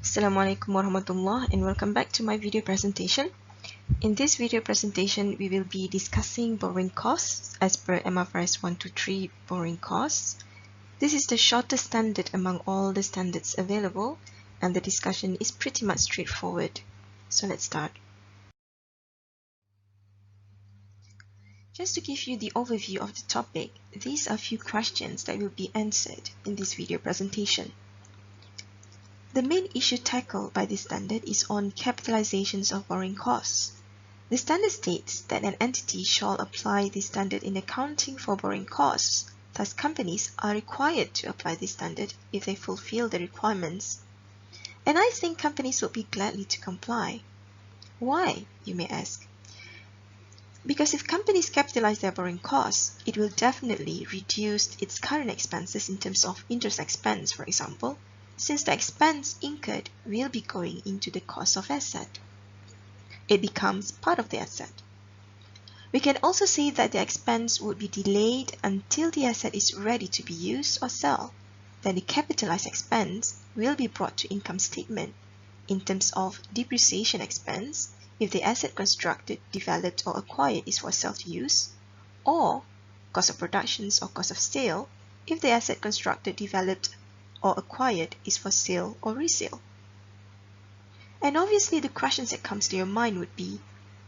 Assalamualaikum warahmatullah and welcome back to my video presentation. In this video presentation, we will be discussing borrowing costs as per MFRS 123 borrowing costs. This is the shortest standard among all the standards available, and the discussion is pretty much straightforward. So let's start. Just to give you the overview of the topic, these are a few questions that will be answered in this video presentation. The main issue tackled by this standard is on capitalizations of borrowing costs. The standard states that an entity shall apply this standard in accounting for borrowing costs. Thus, companies are required to apply this standard if they fulfill the requirements. And I think companies will be gladly to comply. Why, you may ask? Because if companies capitalize their borrowing costs, it will definitely reduce its current expenses in terms of interest expense, for example, since the expense incurred will be going into the cost of asset. It becomes part of the asset. We can also say that the expense would be delayed until the asset is ready to be used or sold. Then the capitalized expense will be brought to income statement in terms of depreciation expense if the asset constructed, developed or acquired is for self-use, or cost of productions or cost of sale if the asset constructed, developed or acquired is for sale or resale. And obviously the questions that comes to your mind would be,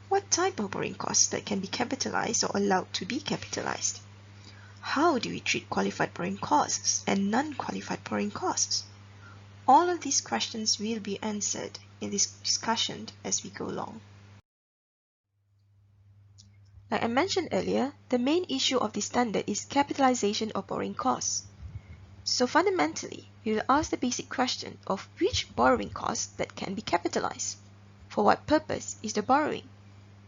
what type of borrowing costs that can be capitalized or allowed to be capitalized? How do we treat qualified borrowing costs and non-qualified borrowing costs? All of these questions will be answered in this discussion as we go along. Like I mentioned earlier, the main issue of this standard is capitalization of borrowing costs. So fundamentally, we will ask the basic question of which borrowing costs that can be capitalized. For what purpose is the borrowing?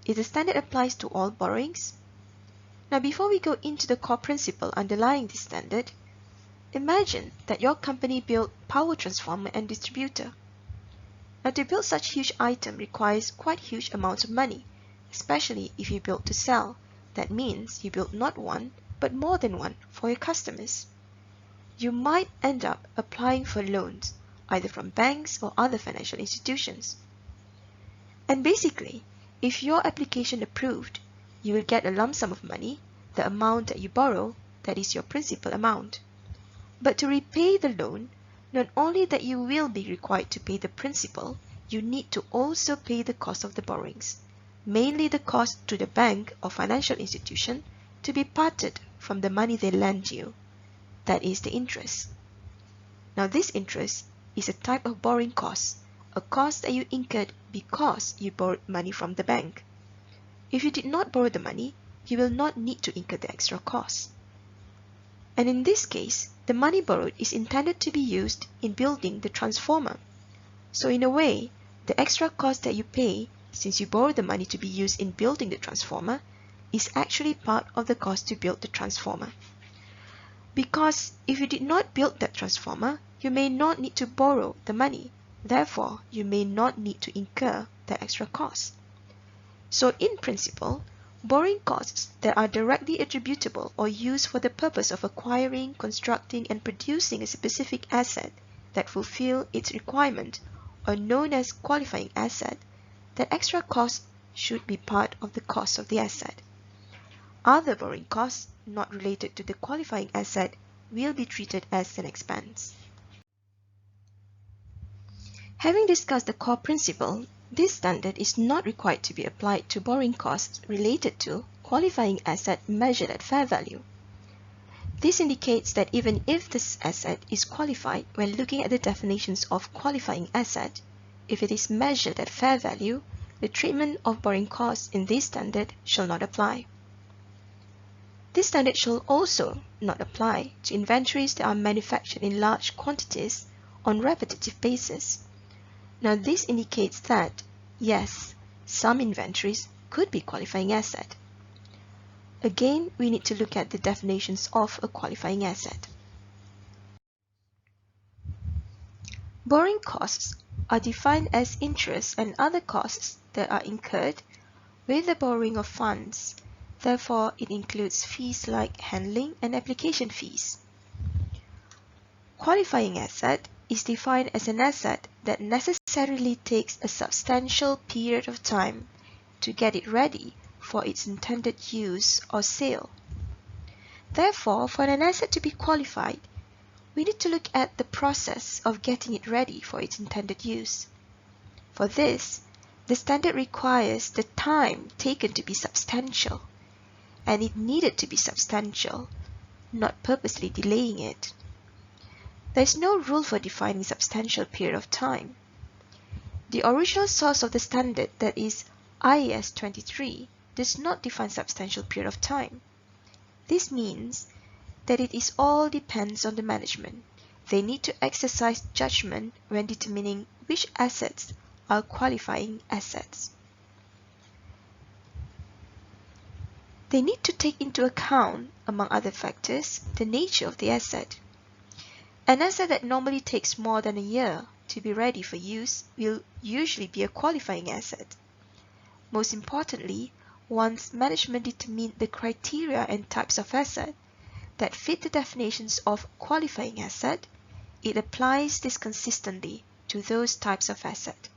Is the standard applies to all borrowings? Now before we go into the core principle underlying this standard, imagine that your company built power transformer and distributor. Now to build such huge item requires quite huge amounts of money, especially if you build to sell. That means you build not one, but more than one for your customers. You might end up applying for loans, either from banks or other financial institutions. And basically, if your application approved, you will get a lump sum of money, the amount that you borrow, that is your principal amount. But to repay the loan, not only that you will be required to pay the principal, you need to also pay the cost of the borrowings, mainly the cost to the bank or financial institution to be parted from the money they lend you. That is the interest. Now this interest is a type of borrowing cost, a cost that you incurred because you borrowed money from the bank. If you did not borrow the money, you will not need to incur the extra cost. And in this case, the money borrowed is intended to be used in building the transformer. So in a way, the extra cost that you pay, since you borrowed the money to be used in building the transformer, is actually part of the cost to build the transformer. Because if you did not build that transformer, you may not need to borrow the money. Therefore, you may not need to incur the extra cost. So in principle, borrowing costs that are directly attributable or used for the purpose of acquiring, constructing, and producing a specific asset that fulfill its requirement, or known as qualifying asset, that extra cost should be part of the cost of the asset. Other borrowing costs not related to the qualifying asset will be treated as an expense. Having discussed the core principle, this standard is not required to be applied to borrowing costs related to qualifying asset measured at fair value. This indicates that even if this asset is qualified when looking at the definitions of qualifying asset, if it is measured at fair value, the treatment of borrowing costs in this standard shall not apply. This standard shall also not apply to inventories that are manufactured in large quantities on repetitive basis. Now this indicates that, yes, some inventories could be qualifying asset. Again, we need to look at the definitions of a qualifying asset. Borrowing costs are defined as interest and other costs that are incurred with the borrowing of funds. Therefore, it includes fees like handling and application fees. Qualifying asset is defined as an asset that necessarily takes a substantial period of time to get it ready for its intended use or sale. Therefore, for an asset to be qualified, we need to look at the process of getting it ready for its intended use. For this, the standard requires the time taken to be substantial, and it needed to be substantial, not purposely delaying it. There is no rule for defining substantial period of time. The original source of the standard, that is IAS 23, does not define substantial period of time. This means that it is all depends on the management. They need to exercise judgment when determining which assets are qualifying assets. They need to take into account, among other factors, the nature of the asset. An asset that normally takes more than a year to be ready for use will usually be a qualifying asset. Most importantly, once management determines the criteria and types of asset that fit the definitions of qualifying asset, it applies this consistently to those types of asset.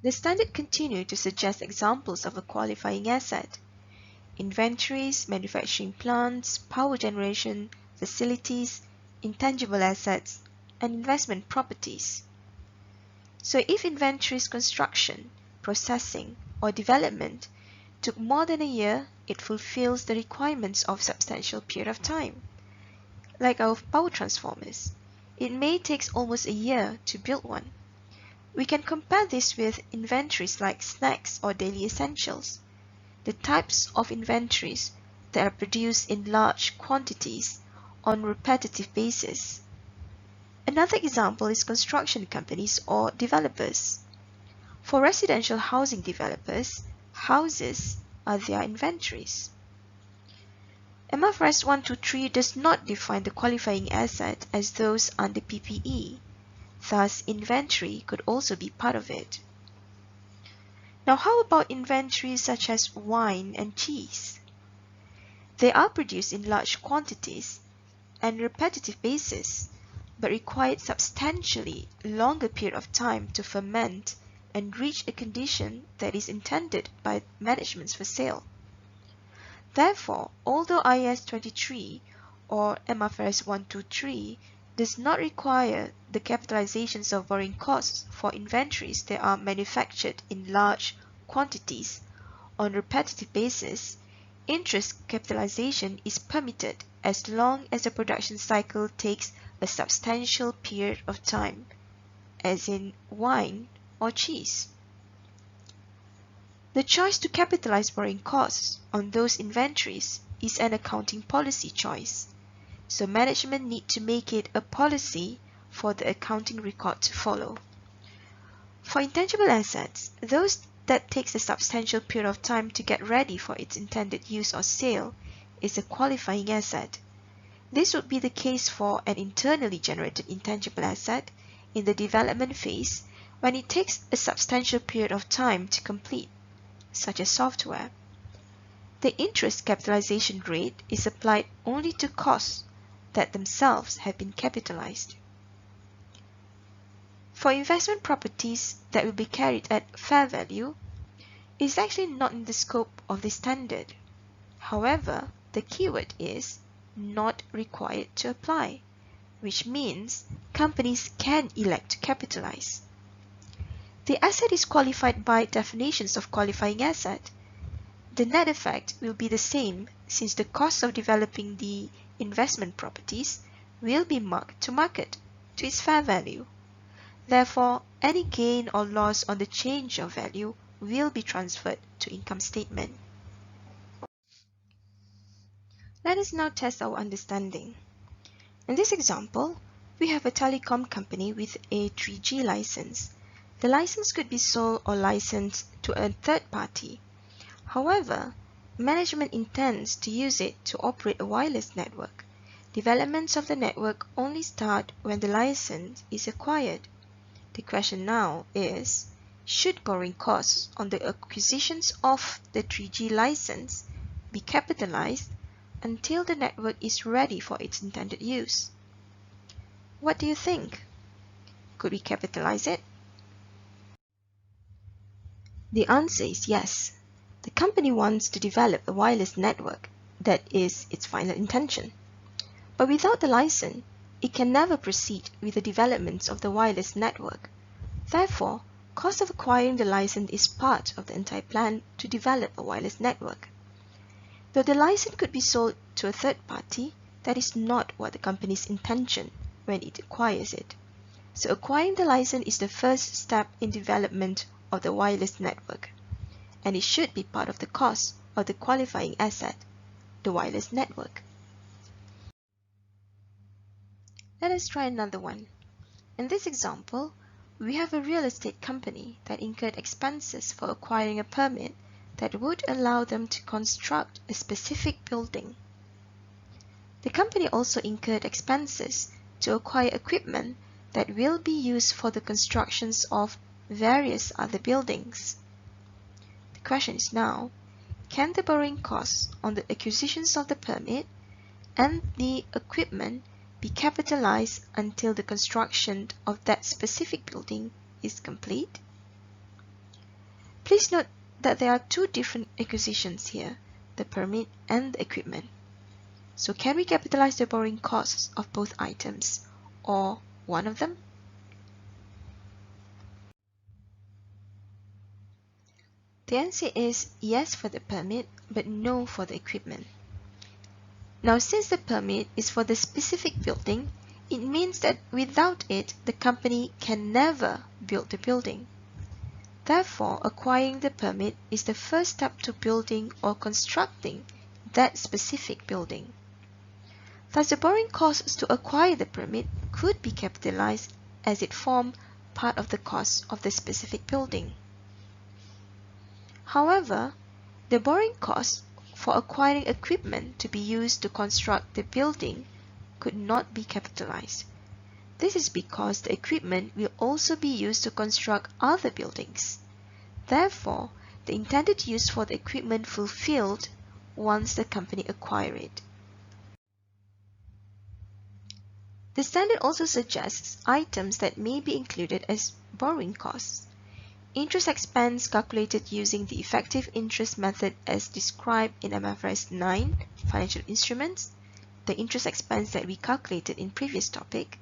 The standard continues to suggest examples of a qualifying asset: inventories, manufacturing plants, power generation, facilities, intangible assets, and investment properties. So if inventories construction, processing, or development took more than a year, it fulfills the requirements of substantial period of time. Like our power transformers, it may take almost a year to build one. We can compare this with inventories like snacks or daily essentials, the types of inventories that are produced in large quantities on repetitive basis. Another example is construction companies or developers. For residential housing developers, houses are their inventories. MFRS 123 does not define the qualifying asset as those under PPE. Thus, inventory could also be part of it. Now, how about inventories such as wine and cheese? They are produced in large quantities and repetitive basis, but required substantially longer period of time to ferment and reach a condition that is intended by management for sale. Therefore, although IAS 23 or MFRS 123 does not require the capitalizations of borrowing costs for inventories that are manufactured in large quantities on repetitive basis, interest capitalization is permitted as long as the production cycle takes a substantial period of time, as in wine or cheese. The choice to capitalize borrowing costs on those inventories is an accounting policy choice, so management need to make it a policy for the accounting record to follow. For intangible assets, those that takes a substantial period of time to get ready for its intended use or sale is a qualifying asset. This would be the case for an internally generated intangible asset in the development phase when it takes a substantial period of time to complete, such as software. The interest capitalization rate is applied only to costs that themselves have been capitalized. For investment properties that will be carried at fair value, it is actually not in the scope of the standard. However, the keyword is not required to apply, which means companies can elect to capitalize. The asset is qualified by definitions of qualifying asset. The net effect will be the same since the cost of developing the investment properties will be marked to market to its fair value. Therefore, any gain or loss on the change of value will be transferred to income statement. Let us now test our understanding. In this example, we have a telecom company with a 3G license. The license could be sold or licensed to a third party. However, management intends to use it to operate a wireless network. Developments of the network only start when the license is acquired. The question now is, should borrowing costs on the acquisitions of the 3G license be capitalized until the network is ready for its intended use? What do you think? Could we capitalize it? The answer is yes. The company wants to develop a wireless network. That is its final intention. But without the license, it can never proceed with the development of the wireless network. Therefore, cost of acquiring the license is part of the entire plan to develop a wireless network. Though the license could be sold to a third party, that is not what the company's intention when it acquires it. So acquiring the license is the first step in development of the wireless network, and it should be part of the cost of the qualifying asset, the wireless network. Let us try another one. In this example, we have a real estate company that incurred expenses for acquiring a permit that would allow them to construct a specific building. The company also incurred expenses to acquire equipment that will be used for the constructions of various other buildings. The question is now, can the borrowing costs on the acquisitions of the permit and the equipment be capitalized until the construction of that specific building is complete? Please note that there are two different acquisitions here, the permit and the equipment. So can we capitalize the borrowing costs of both items or one of them? The answer is yes for the permit, but no for the equipment. Now, since the permit is for the specific building, it means that without it, the company can never build the building. Therefore, acquiring the permit is the first step to building or constructing that specific building. Thus, the borrowing costs to acquire the permit could be capitalized as it formed part of the cost of the specific building. However, the borrowing cost for acquiring equipment to be used to construct the building could not be capitalized. This is because the equipment will also be used to construct other buildings. Therefore, the intended use for the equipment fulfilled once the company acquires it. The standard also suggests items that may be included as borrowing costs. Interest expense calculated using the effective interest method as described in MFRS 9, Financial Instruments, the interest expense that we calculated in previous topic.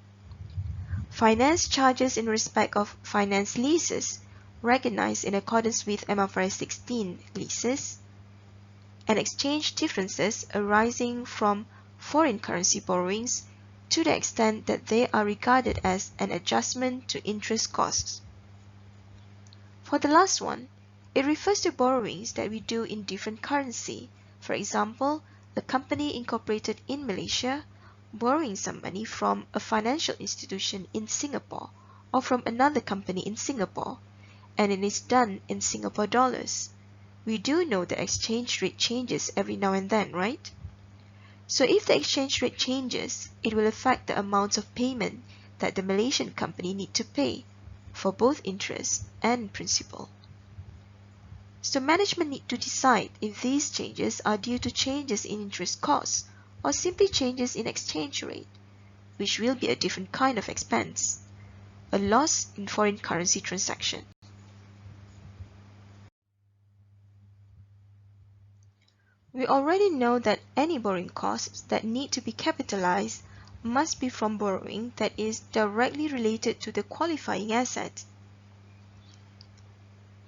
Finance charges in respect of finance leases recognized in accordance with MFRS 16 leases, and exchange differences arising from foreign currency borrowings to the extent that they are regarded as an adjustment to interest costs. For the last one, it refers to borrowings that we do in different currency. For example, a company incorporated in Malaysia borrowing some money from a financial institution in Singapore or from another company in Singapore, and it is done in Singapore dollars. We do know the exchange rate changes every now and then, right? So if the exchange rate changes, it will affect the amounts of payment that the Malaysian company need to pay for both interest and principal. So management need to decide if these changes are due to changes in interest costs or simply changes in exchange rate, which will be a different kind of expense, a loss in foreign currency transaction. We already know that any borrowing costs that need to be capitalized must be from borrowing that is directly related to the qualifying asset.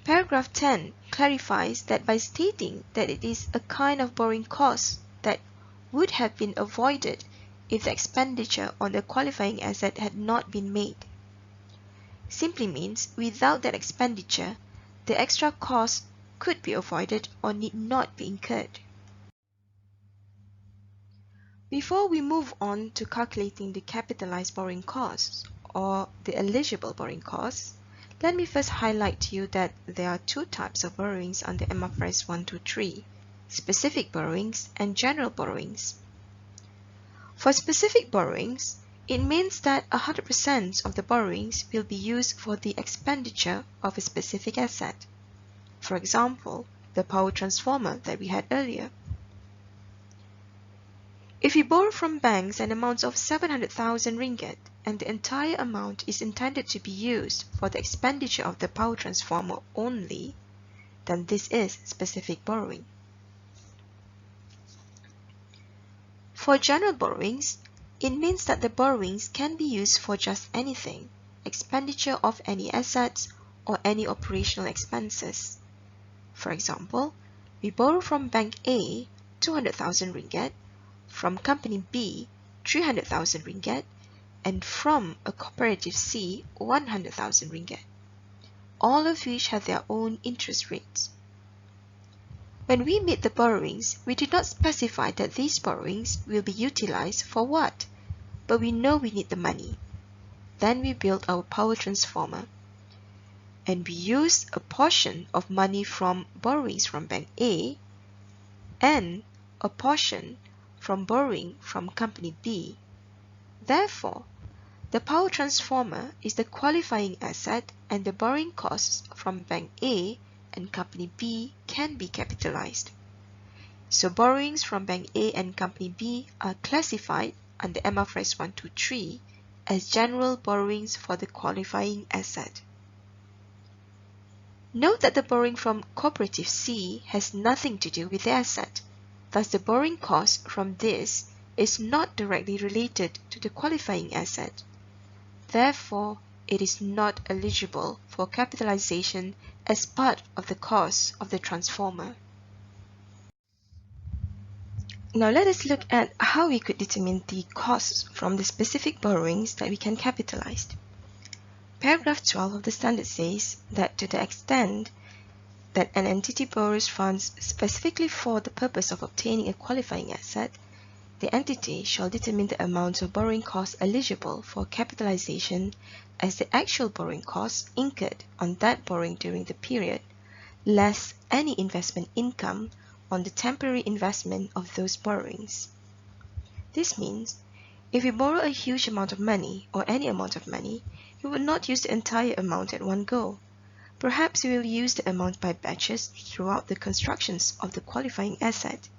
Paragraph 10 clarifies that by stating that it is a kind of borrowing cost that would have been avoided if the expenditure on the qualifying asset had not been made. Simply means without that expenditure, the extra cost could be avoided or need not be incurred. Before we move on to calculating the capitalized borrowing costs or the eligible borrowing costs, let me first highlight to you that there are two types of borrowings under MFRS 123, specific borrowings and general borrowings. For specific borrowings, it means that 100% of the borrowings will be used for the expenditure of a specific asset. For example, the power transformer that we had earlier. If we borrow from banks an amount of 700,000 ringgit, and the entire amount is intended to be used for the expenditure of the power transformer only, then this is specific borrowing. For general borrowings, it means that the borrowings can be used for just anything, expenditure of any assets or any operational expenses. For example, we borrow from Bank A 200,000 ringgit, from Company B 300,000 ringgit, and from a cooperative C 100,000 ringgit, all of which have their own interest rates. When we made the borrowings, we did not specify that these borrowings will be utilized for what, but we know we need the money. Then we built our power transformer, and we used a portion of money from borrowings from Bank A and a portion from borrowing from Company B. Therefore, the power transformer is the qualifying asset, and the borrowing costs from Bank A and Company B can be capitalized. So borrowings from Bank A and Company B are classified under MFRS 123 as general borrowings for the qualifying asset. Note that the borrowing from Cooperative C has nothing to do with the asset, thus the borrowing cost from this is not directly related to the qualifying asset. Therefore, it is not eligible for capitalization as part of the cost of the transformer. Now let us look at how we could determine the costs from the specific borrowings that we can capitalize. Paragraph 12 of the standard says that to the extent that an entity borrows funds specifically for the purpose of obtaining a qualifying asset, the entity shall determine the amount of borrowing costs eligible for capitalization as the actual borrowing costs incurred on that borrowing during the period, less any investment income on the temporary investment of those borrowings. This means, if we borrow a huge amount of money or any amount of money, we will not use the entire amount at one go. Perhaps we will use the amount by batches throughout the constructions of the qualifying asset.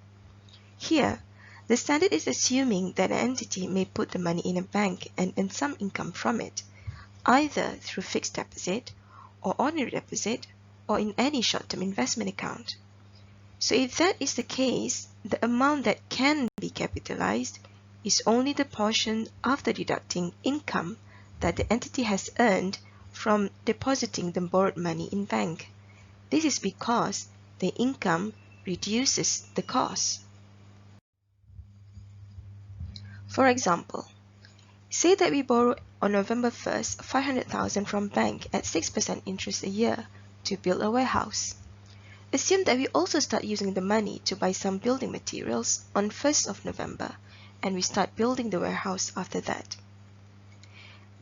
Here, the standard is assuming that an entity may put the money in a bank and earn some income from it, either through fixed deposit or ordinary deposit or in any short-term investment account. So if that is the case, the amount that can be capitalized is only the portion after deducting income that the entity has earned from depositing the borrowed money in bank. This is because the income reduces the cost. For example, say that we borrow on November 1st 500,000 from bank at 6% interest a year to build a warehouse. Assume that we also start using the money to buy some building materials on 1st of November, and we start building the warehouse after that.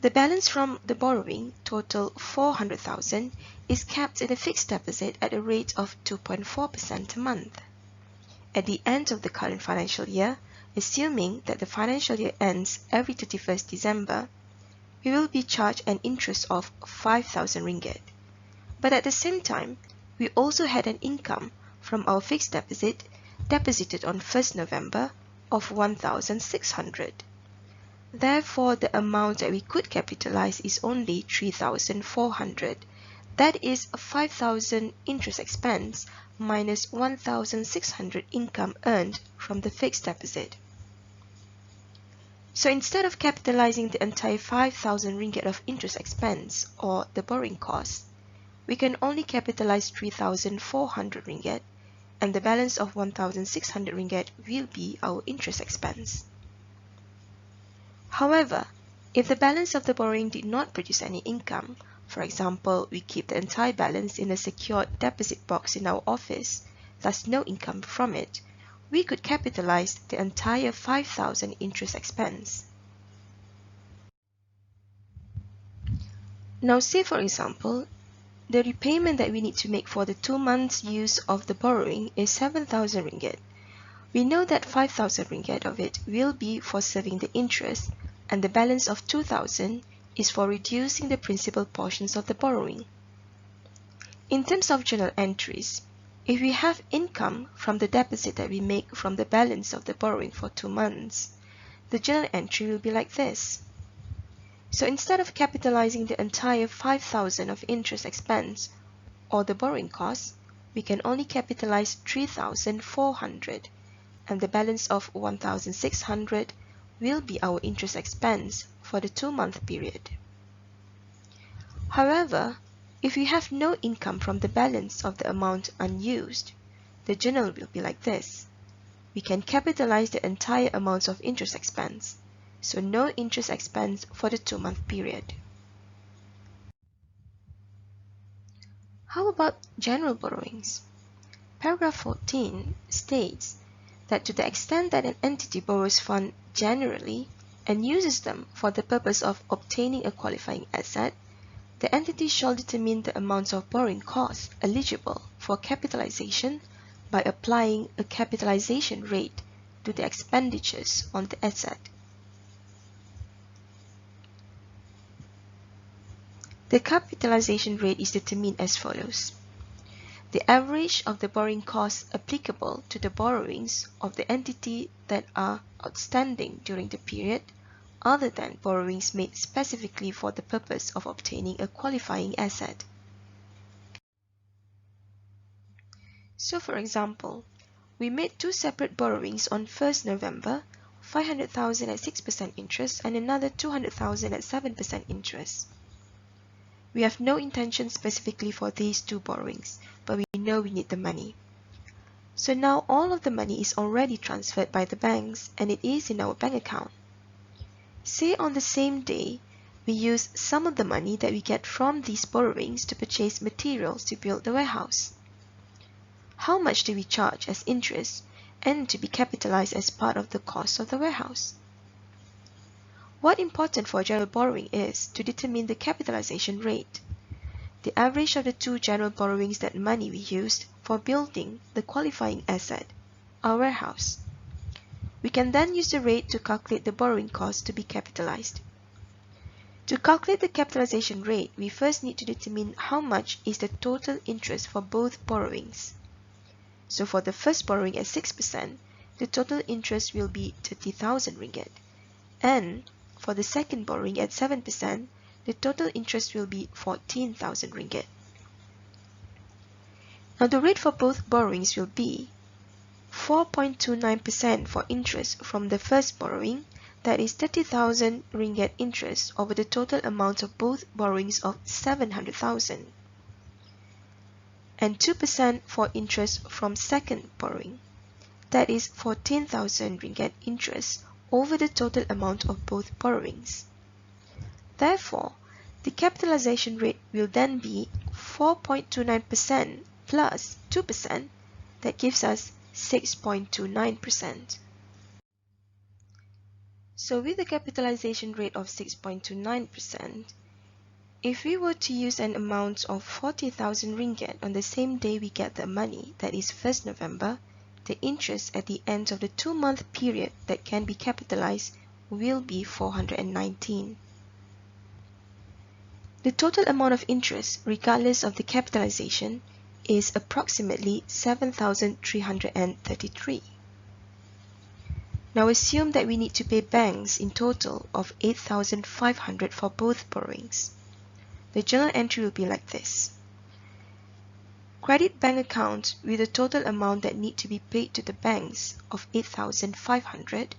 The balance from the borrowing, total 400,000, is kept in a fixed deposit at a rate of 2.4% a month. At the end of the current financial year, assuming that the financial year ends every 31st December, we will be charged an interest of 5,000 ringgit. But at the same time, we also had an income from our fixed deposit deposited on 1st November of 1,600. Therefore, the amount that we could capitalize is only 3,400. That is 5,000 interest expense minus 1,600 income earned from the fixed deposit. So instead of capitalizing the entire 5,000 ringgit of interest expense or the borrowing cost, we can only capitalize 3,400 ringgit, and the balance of 1,600 ringgit will be our interest expense. However, if the balance of the borrowing did not produce any income, for example, we keep the entire balance in a secured deposit box in our office, thus no income from it, we could capitalize the entire 5,000 interest expense. Now say for example, the repayment that we need to make for the 2 months use of the borrowing is 7,000 ringgit. We know that 5,000 ringgit of it will be for serving the interest, and the balance of 2,000 is for reducing the principal portions of the borrowing. In terms of journal entries, if we have income from the deposit that we make from the balance of the borrowing for 2 months, the journal entry will be like this. So instead of capitalizing the entire 5,000 of interest expense or the borrowing cost, we can only capitalize 3,400, and the balance of 1,600 will be our interest expense for the 2-month period. However, if we have no income from the balance of the amount unused, the journal will be like this. We can capitalize the entire amounts of interest expense, so no interest expense for the 2-month period. How about general borrowings? Paragraph 14 states that to the extent that an entity borrows funds generally and uses them for the purpose of obtaining a qualifying asset, the entity shall determine the amounts of borrowing costs eligible for capitalization by applying a capitalization rate to the expenditures on the asset. The capitalization rate is determined as follows. The average of the borrowing costs applicable to the borrowings of the entity that are outstanding during the period, other than borrowings made specifically for the purpose of obtaining a qualifying asset. So for example, we made 2 separate borrowings on 1st November, 500,000 at 6% interest and another 200,000 at 7% interest. We have no intention specifically for these 2 borrowings, but we know we need the money. So now all of the money is already transferred by the banks and it is in our bank account. Say on the same day, we use some of the money that we get from these borrowings to purchase materials to build the warehouse. How much do we charge as interest and to be capitalized as part of the cost of the warehouse? What important for general borrowing is to determine the capitalization rate, the average of the 2 general borrowings that money we used for building the qualifying asset, our warehouse. We can then use the rate to calculate the borrowing cost to be capitalized. To calculate the capitalization rate, we first need to determine how much is the total interest for both borrowings. So for the first borrowing at 6%, the total interest will be 30,000 ringgit. And for the second borrowing at 7%, the total interest will be 14,000 ringgit. Now the rate for both borrowings will be 4.29% for interest from the first borrowing, that is 30,000 ringgit interest over the total amount of both borrowings of 700,000. And 2% for interest from second borrowing, that is 14,000 ringgit interest over the total amount of both borrowings. Therefore, the capitalization rate will then be 4.29% plus 2%, that gives us 6.29%. So with the capitalization rate of 6.29%, if we were to use an amount of 40,000 ringgit on the same day we get the money, that is 1st November, the interest at the end of the 2-month period that can be capitalized will be 419. The total amount of interest, regardless of the capitalization, is approximately 7,333. Now assume that we need to pay banks in total of 8,500 for both borrowings. The journal entry will be like this. Credit bank account with the total amount that need to be paid to the banks of 8,500.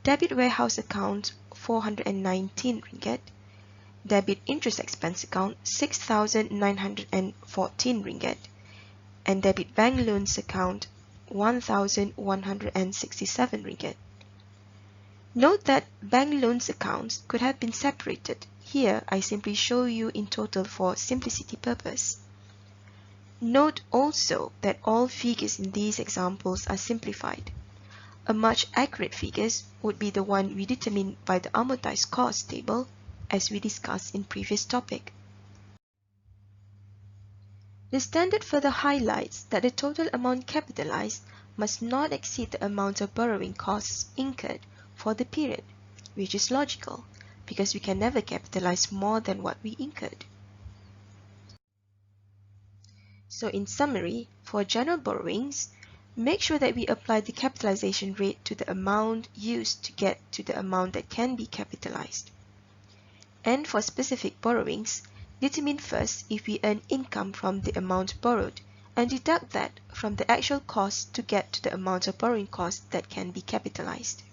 Debit warehouse account 419 ringgit. Debit interest expense account 6,914 ringgit. And debit bank loans account 1,167 ringgit. Note that bank loans accounts could have been separated. Here, I simply show you in total for simplicity purpose. Note also that all figures in these examples are simplified. A much accurate figures would be the one we determine by the amortized cost table, as we discussed in previous topic. The standard further highlights that the total amount capitalized must not exceed the amount of borrowing costs incurred for the period, which is logical, because we can never capitalize more than what we incurred. So in summary, for general borrowings, make sure that we apply the capitalization rate to the amount used to get to the amount that can be capitalized. And for specific borrowings, determine first if we earn income from the amount borrowed, and deduct that from the actual cost to get to the amount of borrowing cost that can be capitalized.